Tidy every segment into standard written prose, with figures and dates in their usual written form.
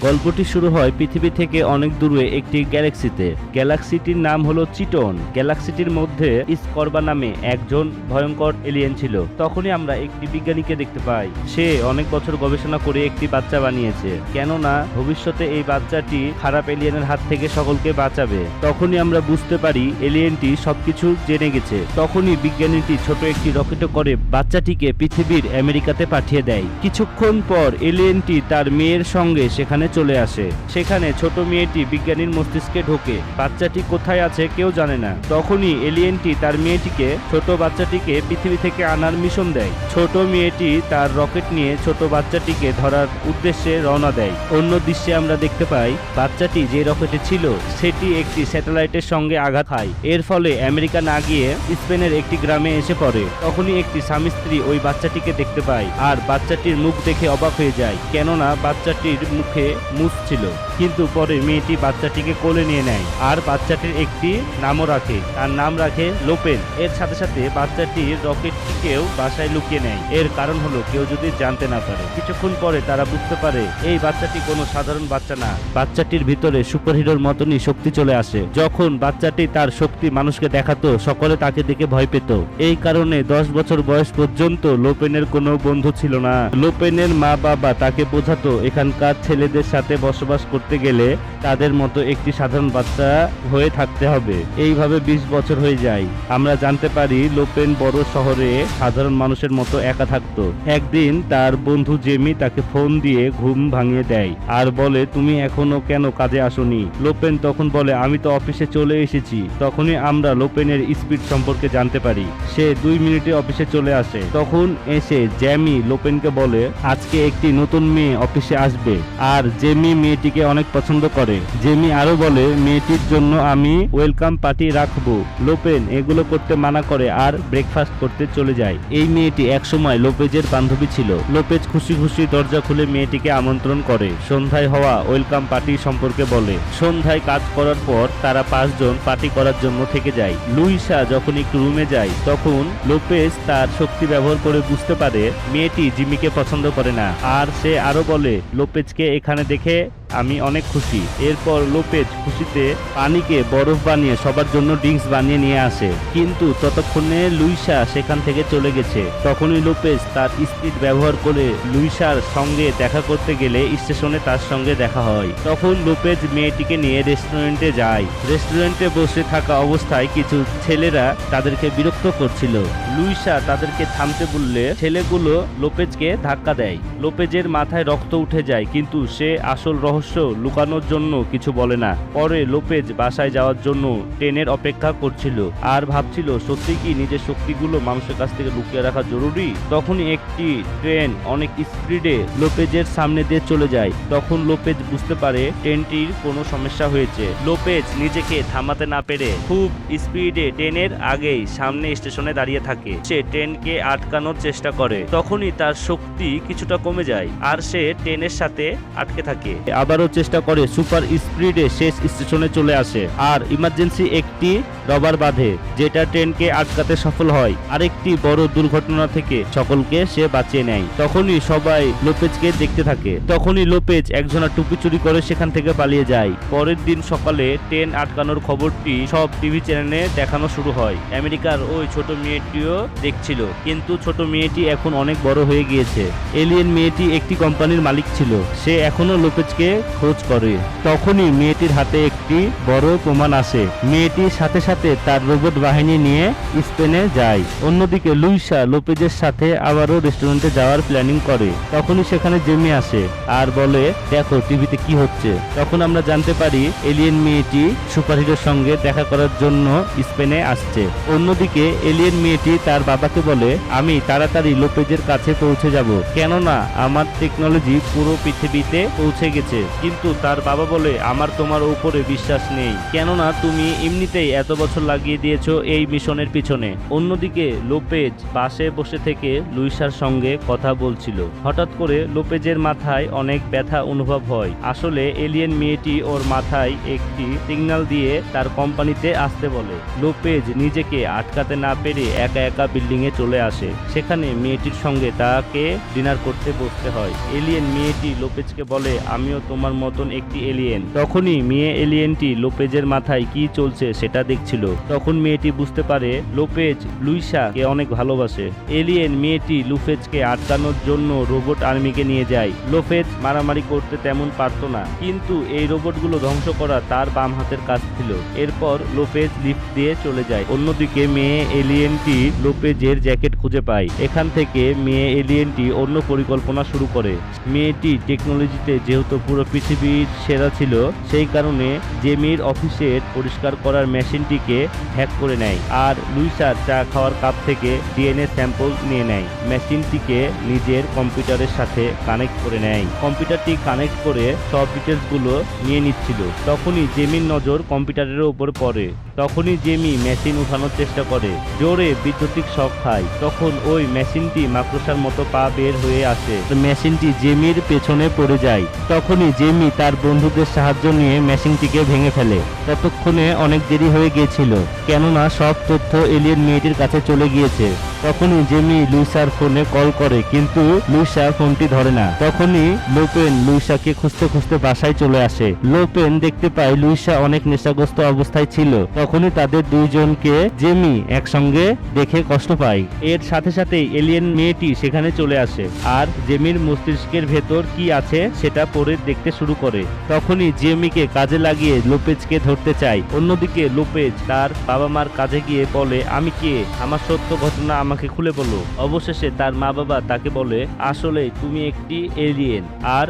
গল্পটি শুরু হয় পৃথিবী থেকে অনেক দূরে একটি গ্যালাক্সিতে। গ্যালাক্সিটির নাম হলো চিটন। গ্যালাক্সিটির মধ্যে স্করবা নামে একজন ভয়ঙ্কর এলিয়েন ছিল। তখনই আমরা একটি বিজ্ঞানীকে দেখতে পাই। সে অনেক বছর গবেষণা করে একটি বাচ্চা বানিয়েছে, কেননা ভবিষ্যতে এই বাচ্চাটি খারাপ এলিয়েনের হাত থেকে সকলকে বাঁচাবে। তখনই আমরা বুঝতে পারি এলিয়েনটি সবকিছু জেনে গেছে। তখনই বিজ্ঞানীটি ছোট একটি রকেটে করে বাচ্চাটিকে পৃথিবীর আমেরিকাতে পাঠিয়ে দেয়। কিছুক্ষণ পর এলিয়েনটি তার মেয়ের সঙ্গে সেখানে চলে আসে। সেখানে ছোট মেয়েটি বিজ্ঞানীর মস্তিষ্কে ঢোকে। বাচ্চাটি কোথায় আছে কেউ জানে না। তখনই এলিয়েনটি তার মেয়েটিকে, ছোট বাচ্চাটিকে পৃথিবী থেকে আনার মিশন দেয়। ছোট মেয়েটি তার রকেট নিয়ে ছোট বাচ্চাটিকে ধরার উদ্দেশ্যে রওনা দেয়। অন্য দৃশ্যে আমরা দেখতে পাই বাচ্চাটি যে রকেটে ছিল সেটি একটি স্যাটেলাইটের সঙ্গে আঘাত খায়। এর ফলে আমেরিকা না গিয়ে স্পেনের একটি গ্রামে এসে পড়ে। তখনই একটি স্বামী স্ত্রী ওই বাচ্চাটিকে দেখতে পায় আর বাচ্চাটির মুখ দেখে অবাক হয়ে যায়, কেননা বাচ্চাটির মুখে মুছ ছিল। কিন্তু পরে মেয়েটি বাচ্চাটিকে কোলে নিয়ে নেয় আর বাচ্চাটির একটি নামও রাখে। তার নাম রাখে লোপেন। এর সাথে সাথে বাচ্চাটির রকেটটিকেও বাসায় লুকিয়ে নেয়। এর কারণ হলো কেউ যদি জানতে না পারে। কিছুক্ষণ পরে তারা বুঝতে পারে এই বাচ্চাটি কোনো সাধারণ বাচ্চা না। বাচ্চাটির ভিতরে সুপারহিরোর মতনই শক্তি চলে আসে। যখন বাচ্চাটি তার শক্তি মানুষকে দেখাতো, সকলে তাকে দেখে ভয় পেত। এই কারণে 10 বছর বয়স পর্যন্ত লোপেনের কোনো বন্ধু ছিল না। লোপেনের মা বাবা তাকে বোঝাতো এখানকার ছেলেদের সাথে বসবাস করতে গেলে তাদের মতো একটি সাধারণ বাচ্চা হয়ে থাকতে হবে। এইভাবে 20 বছর হয়ে যায়। আমরা জানতে পারি লোপেন বড় শহরে সাধারণ মানুষের মতো একা থাকতো। একদিন তার বন্ধু জেমি তাকে ফোন দিয়ে ঘুম ভাঙিয়ে দেয় আর বলে, তুমি এখনো কেন কাজে আসোনি? লোপেন তখন বলে, আমি তো অফিসে চলে এসেছি। তখনই আমরা লোপেনের স্পিড সম্পর্কে জানতে পারি। সে 2 মিনিটে অফিসে চলে আসে। তখন এসে জেমি লোপেনকে বলে আজকে একটি নতুন মেয়ে অফিসে আসবে আর জেমি মেয়েটিকে অনেক পছন্দ করে। জেমি আরো বলে মেয়েটির জন্য আমি ওয়েলকাম পার্টি রাখবো। লোপেন এগুলো করতে মানা করে আর ব্রেকফাস্ট করতে চলে যায়। এই মেয়েটি একসময় লোপেজের বান্ধবী ছিল। লোপেজ খুশি খুশি দরজা খুলে মেয়েটিকে আমন্ত্রণ করে। সন্ধ্যায় হওয়া ওয়েলকাম পার্টি সম্পর্কে বলে। সন্ধ্যায় কাজ করার পর তারা 5 জন পার্টি করার জন্য থেকে যায়। লুইসা যখন একটু রুমে যায় তখন লোপেজ তার শক্তি ব্যবহার করে বুঝতে পারে মেয়েটি জিমিকে পছন্দ করে না। আর সে আরো বলে লোপেজকে এখানে দেখে আমি অনেক খুশি। এরপর লোপেজ খুশিতে পানিকে বরফ বানিয়ে সবার জন্য ড্রিঙ্কস বানিয়ে নিয়ে আসে। কিন্তু ততক্ষণে লুইসা সেখান থেকে চলে গেছে। তখনই লোপেজ তার স্পিড ব্যবহার করে লুইসার সঙ্গে দেখা করতে গেলে স্টেশনে তার সঙ্গে দেখা হয়। তখন লোপেজ মেয়েটিকে নিয়ে রেস্টুরেন্টে যায়। রেস্টুরেন্টে বসে থাকা অবস্থায় কিছু ছেলেরা তাদেরকে বিরক্ত করছিল। লুইসা তাদেরকে থামতে বললে ছেলেগুলো লোপেজকে ধাক্কা দেয়। লোপেজের মাথায় রক্ত উঠে যায়, কিন্তু সে আসল রহস্য লুকানোর জন্য কিছু বলে না। পরে লোপেজ বাসায় যাওয়ার জন্য ট্রেনের অপেক্ষা করছিল আর ভাবছিল সত্যি কি নিজের শক্তিগুলো মানুষের কাছ থেকে লুকিয়ে রাখা জরুরি। তখনই একটি ট্রেন অনেক স্পিডে লোপেজের সামনে দিয়ে চলে যায়। তখন লোপেজ বুঝতে পারে ট্রেনটির কোনো সমস্যা হয়েছে। লোপেজ নিজেকে থামাতে না পেরে খুব স্পিডে ট্রেনের আগেই সামনে স্টেশনে দাঁড়িয়ে থাকে। সে ট্রেনকে আটকানোর চেষ্টা করে। তখনই তার শক্তি কিছুটা কমে যায় আর সে ট্রেনের সাথে আটকে থাকে। আবারও চেষ্টা করে সুপার স্পিডে শেষ স্টেশনে চলে আসে আর ইমার্জেন্সি একটি রবার বাঁধে, যেটা ট্রেনকে আটকাতে সফল হয়। আরেকটি বড় দুর্ঘটনা থেকে সকলকে সে বাঁচিয়ে নেয়। তখনই সবাই লোপেজকে দেখতে থাকে। তখনই লোপেজ একজনের টুপি চুরি করে সেখান থেকে পালিয়ে যায়। পরের দিন সকালে ট্রেন আটকানোর খবরটি সব টিভি চ্যানেলে দেখানো শুরু হয়। আমেরিকার ওই ছোট মেয়েটিও দেখছিল, কিন্তু ছোট মেয়েটি এখন অনেক বড় হয়ে গিয়েছে। এলিয়েন মেয়েটি একটি কোম্পানির মালিক ছিল। সে এখনো লোপেজকে খোঁজ করে। তখনই মেয়েটির হাতে একটি বড় প্রমাণ আসে। মেয়েটির সাথে সাথে তার রোবট বাহিনী নিয়ে স্পেনে যায়। অন্যদিকে লুইসা লোপেজের সাথে আবারও রেস্টুরেন্টে যাওয়ার প্ল্যানিং করে। তখনই সেখানে জেমি আসে আর বলে দেখো টিভিতে কি হচ্ছে। তখন আমরা জানতে পারি এলিয়েন মেয়েটি সুপারহিরোর সঙ্গে দেখা করার জন্য স্পেনে আসছে। অন্যদিকে এলিয়েন মেয়েটি তার বাবাকে বলে আমি তাড়াতাড়ি লোপেজের কাছে পৌঁছে যাব, কেননা আমার টেকনোলজি পুরো পৃথিবীতে পৌঁছে গেছে। কিন্তু তার বাবা বলে আমার তোমার উপরে বিশ্বাস নেই, কেননা তুমি এমনিতেই এত বছর লাগিয়ে দিয়েছো এই মিশনের পিছনে। অন্যদিকে লোপেজ পাশে বসে থেকে লুইসার সঙ্গে কথা বলছিল। হঠাৎ করে লোপেজের মাথায় অনেক ব্যথা অনুভব হয়। আসলে এলিয়েন মেয়েটি ওর মাথায় একটি সিগন্যাল দিয়ে তার কোম্পানিতে আসতে বলে। লোপেজ নিজেকে আটকাতে না পেরে একা একা বিল্ডিং এ চলে আসে। সেখানে মেয়েটির সঙ্গে তাকে ডিনার করতে বসতে হয়। এলিয়েন মেয়েটি লোপেজকে বলে আমিও তোমার মতন একটি এলিয়েন। তখনই মেয়ে এলিয়েনটি লোপেজের মাথায় কি চলছে সেটা দেখছিল। তখন মেয়েটি বুঝতে পারে লোপেজ লুইসাকে অনেক ভালোবাসে। এলিয়েন মেয়েটি লোপেজকে আটকানোর জন্য রোবট আর্মিকে নিয়ে যায়। লোপেজ মারামারি করতে তেমন পারত না, কিন্তু এই রোবটগুলো ধ্বংস করা তার বাম হাতের কাজ ছিল। এরপর লোপেজ লিফট দিয়ে চলে যায়। অন্যদিকে মেয়ে এলিয়েনটি লোপেজের জ্যাকেট খুঁজে পায়। এখান থেকে মেয়ে এলিয়েনটি অন্য পরিকল্পনা শুরু করে। মেয়েটি টেকনোলজিতে যেহেতু পুরো পৃথিবীর সেরা ছিল, সেই কারণে জেমির অফিসের পরিষ্কার করার মেশিনটিকে হ্যাক করে নেয় আর লুইসার চা খাওয়ার কাপ থেকে ডিএনএ স্যাম্পল নিয়ে নেয়। মেশিনটিকে নিজের কম্পিউটারের সাথে কানেক্ট করে নেয়। কম্পিউটারটি কানেক্ট করে সব ডিটেলসগুলো নিয়ে নিচ্ছিল। তখনই জেমির নজর কম্পিউটারের উপর পড়ে। তখনই জেমি মেশিন উঠানোর চেষ্টা করে, জোরে বৈদ্যুতিক শক খায়। তখন ওই মেশিনটি মাকড়সার মতো পা বের হয়ে আসে। মেশিনটি জেমির পেছনে পড়ে যায়। তখনই জেমি তার বন্ধুদের সাহায্য নিয়ে মেশিনটিকে ভেঙে ফেলে। ততক্ষণে অনেক দেরি হয়ে গিয়েছিল, কেননা সব তথ্য এলিয়েন মেয়েটির কাছে চলে গিয়েছে। তখনই জেমি লুইসার ফোনে কল করে, কিন্তু লুইসা ফোনটি ধরে না। তখনই লোপেন লুইসাকে খুঁজতে খুঁজতে বাসায় চলে আসে। লোপেন দেখতে পায় লুইসা অনেক নেশাগ্রস্ত অবস্থায় ছিল। তখনই তাদের দুইজনকে জেমি একসঙ্গে দেখে কষ্ট পায়। এর সাথে সাথে এলিয়েন মেয়েটি সেখানে চলে আসে আর জেমির মস্তিষ্কের ভেতর কি আছে সেটা পড়ে দেখতে শুরু করে। তখনই জেমিকে কাজে লাগিয়ে লোপেজকে ধরতে চায়। অন্যদিকে লোপেজ তার বাবা মার কাছে গিয়ে বলে, আমি কে, আমার সত্য ঘটনা আমাকে খুলে বলো। অবশেষে তার মা বাবা তাকে বলে, আসলে তুমি একটি এলিয়েন। আর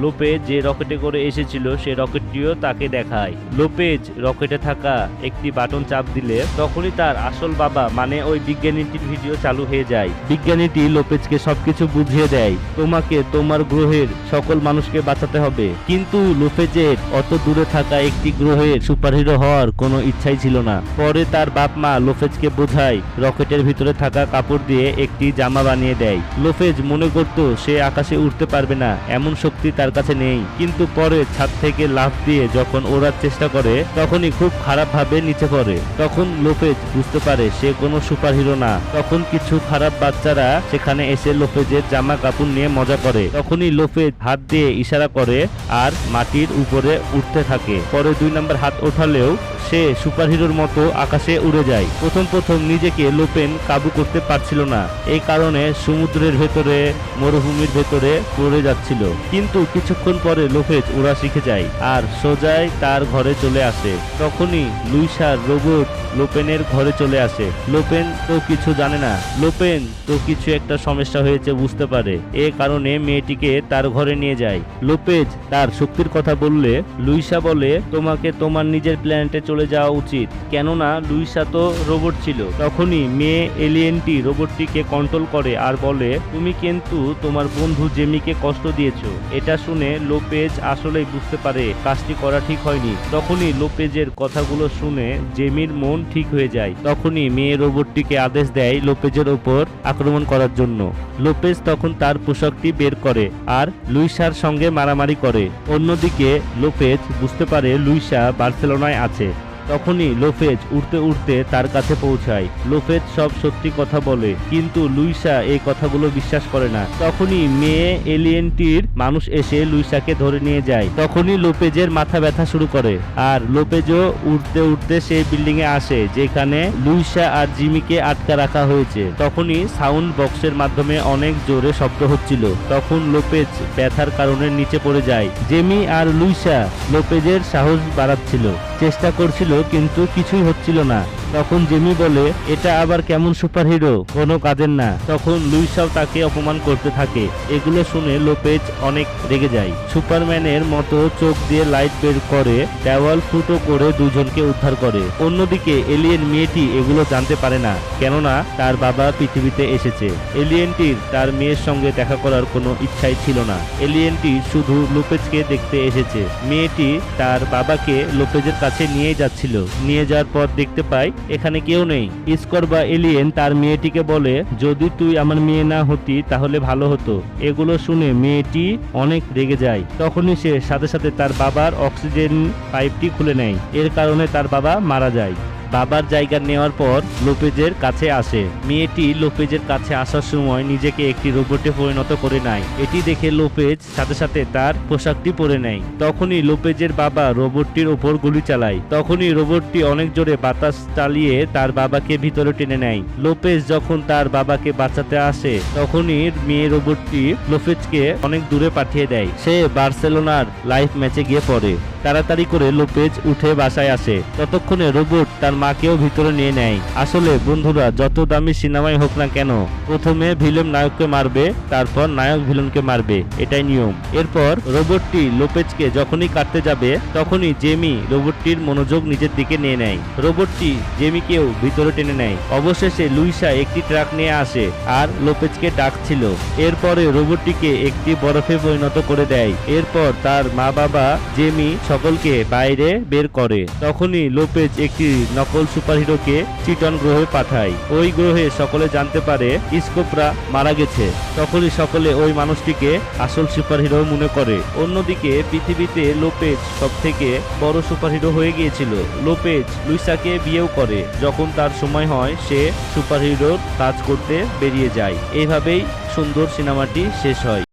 লোপেজ যে রকেটে করে এসেছিল সে রকেটটিও তাকে দেখায়। লোপেজ রকেটে থাকা একটি বাটন চাপ দিলে তখনই তার আসল বাবা মানে ওই বিজ্ঞানীটির ভিডিও চালু হয়ে যায়। বিজ্ঞানীটি লোপেজকে সবকিছু বুঝিয়ে দেয়, তোমাকে তোমার গ্রহের সকল মানুষকে বাঁচাতে হবে। কিন্তু লোপেজের অত দূরে থাকা একটি গ্রহের সুপারহিরো হওয়ার কোনো ইচ্ছাই ছিল না। পরে তার বাপ মা লোপেজকে বোঝায় রকেটের ভিতরে থাকা কাপড় দিয়ে একটি জামা বানিয়ে দেয়। লোপেজ মনে করত সে আকাশে উঠতে পারবে না, এমন শক্তি তার কাছে নেই। কিন্তু পরে ছাদ থেকে লাফ দিয়ে যখন ওড়ার চেষ্টা করে তখনই খুব খারাপ ভাবে নিচে পড়ে। তখন লোপেজ বুঝতে পারে সে কোনো সুপারহিরো না। তখন কিছু খারাপ বাচ্চারা সেখানে এসে লোপেজের জামা কাপড় নিয়ে মজা করে। তখনই লোপেজ হাত দিয়ে ইশারা করে আর মাটির উপরে উঠতে থাকে। পরে 2 নম্বর হাত ওঠালেও সে সুপারহিরোর মতো আকাশে উড়ে যায়। প্রথম নিজেকে লোপেন কাবু করতে পারছিল না, এই কারণে সমুদ্রের ভেতরে মরুভূমির ভেতরে পড়ে যাচ্ছিল। কিন্তু কিছুক্ষণ পরে লোপেজ উড়া শিখে যায় আর সোজাই তার ঘরে চলে আসে। তখনই লুইসার রোবট লোপেনের ঘরে চলে আসে। লোপেন তো কিছু জানে না। লোপেন তো কিছু একটা সমস্যা হয়েছে বুঝতে পারে, এ কারণে মেয়েটিকে তার ঘরে নিয়ে যায়। লোপেজ তার শক্তির কথা বললে লুইসা বলে, তোমাকে তোমার নিজের প্ল্যানেটে চলে যাওয়া উচিত, কেননা লুইসা তো রোবট ছিল। তখনই মেয়ে এলিয়েনটি রোবটটিকে কন্ট্রোল করে আর বলে, তুমি কিন্তু তোমার বন্ধু জেমিকে কষ্ট দিয়েছো। এটা শুনে লোপেজ আসলেই বুঝতে পারে কাজটি করা ঠিক হয়নি। তখনই লোপেজের কথাগুলো শুনে জেমির মন ঠিক হয়ে যায়। তখনই মেয়ে রোবটটিকে আদেশ দেয় লোপেজের ওপর আক্রমণ করার জন্য। লোপেজ তখন তার পোশাকটি বের করে আর লুইসার সঙ্গে মারামারি করে। অন্যদিকে লোপেজ বুঝতে পারে লুইসা বার্সেলোনায় আছে। তখনই লোপেজ উড়তে উড়তে তার কাছে পৌঁছায়। লোপেজ সব সত্যি কথা বলে, কিন্তু লুইসা এই কথাগুলো বিশ্বাস করে না। তখনই মেয়ে এলিয়েনটির মানুষ এসে লুইসাকে ধরে নিয়ে যায়। তখনই লোপেজের মাথা ব্যথা শুরু করে আর লোপেজও উড়তে উড়তে সেই বিল্ডিং এ আসে যেখানে লুইসা আর জিমিকে আটকা রাখা হয়েছে। তখনই সাউন্ড বক্সের মাধ্যমে অনেক জোরে শব্দ হচ্ছিল। তখন লোপেজ ব্যথার কারণে নিচে পড়ে যায়। জেমি আর লুইসা লোপেজের সাহস বাড়াচ্ছিল, চেষ্টা করছিল, কিন্তু কিছুই হচ্ছিল না। তখন জেমি বলে, এটা আবার কেমন সুপারহিরো, কোনো কাজের না। তখন লুইসাও তাকে অপমান করতে থাকে। এগুলো শুনে লোপেজ অনেক রেগে যায়। সুপারম্যানের মতো চোখ দিয়ে লাইট বের করে দেওয়াল ফুটো করে দুজনকে উদ্ধার করে। অন্যদিকে এলিয়েন মেয়েটি এগুলো জানতে পারে না, কেননা তার বাবা পৃথিবীতে এসেছে। এলিয়েনটির তার মেয়ের সঙ্গে দেখা করার কোনো ইচ্ছাই ছিল না। এলিয়েনটি শুধু লোপেজকে দেখতে এসেছে। মেয়েটি তার বাবাকে লোপেজের কাছে নিয়ে যাচ্ছিল। নিয়ে যাওয়ার পর দেখতে পায় এখানে কেউ নেই। স্কর বা এলিয়েন তার মেয়েটিকে বলে, যদি তুই আমার মেয়ে না হতি তাহলে ভালো হতো। এগুলো শুনে মেয়েটি অনেক রেগে যায়। তখনই সে সাথে সাথে তার বাবার অক্সিজেন পাইপটি খুলে নেয়। এর কারণে তার বাবা মারা যায়। বাবার জায়গা নেওয়ার পর লোপেজের কাছে আসে। মেয়েটি লোপেজের কাছে আসার সময় নিজেকে একটি রোবটে পরিণত করে নেয়। এটি দেখে লোপেজ সাথে সাথে তার পোশাকটি পরে নেয়। তখনই লোপেজের বাবা রোবটটির ওপর গুলি চালায়। তখনই রোবটটি অনেক জোরে বাতাস চালিয়ে তার বাবাকে ভিতরে টেনে নেয়। লোপেজ যখন তার বাবাকে বাঁচাতে আসে তখনই মেয়ে রোবটটি লোপেজকে অনেক দূরে পাঠিয়ে দেয়। সে বার্সেলোনার লাইভ ম্যাচে গিয়ে পড়ে। তাড়াতাড়ি করে লোপেজ উঠে বাসায় আসে। ততক্ষণে রোবট তার মাকেও ভিতরে নিয়ে নেয়। আসলে বন্ধুরা, যত দামি সিনেমাই হোক না কেন, প্রথমে ভিলেন নায়ককে মারবে, তারপর নায়ক ভিলেনকে মারবে, এটাই নিয়ম। এরপর রোবটটি লোপেজকে যখনই কাটতে যাবে তখনই জেমি রোবটটির মনোযোগ নিজের দিকে নিয়ে নেয়। রোবটটি জেমিকেও ভিতরে টেনে নেয়। অবশেষে লুইসা একটি ট্রাক নিয়ে আসে আর লোপেজকে ডাকছিল। এরপরে রোবটটিকে একটি বরফে পরিণত করে দেয়। এরপর তার মা বাবা জেমি সকলকে বাইরে বের করে। তখনই লোপেজ একটি নকল সুপারহিরোকে চিটন গ্রহে পাঠায়। ওই গ্রহে সকলে জানতে পারে স্কোপরা মারা গেছে। তখনই সকলে ওই মানুষটিকে আসল সুপারহিরো মনে করে। অন্যদিকে পৃথিবীতে লোপেজ সব থেকে বড় সুপারহিরো হয়ে গিয়েছিল। লোপেজ লুইসাকে বিয়েও করে। যখন তার সময় হয় সে সুপারহিরোর কাজ করতে বেরিয়ে যায়। এইভাবেই সুন্দর সিনেমাটি শেষ হয়।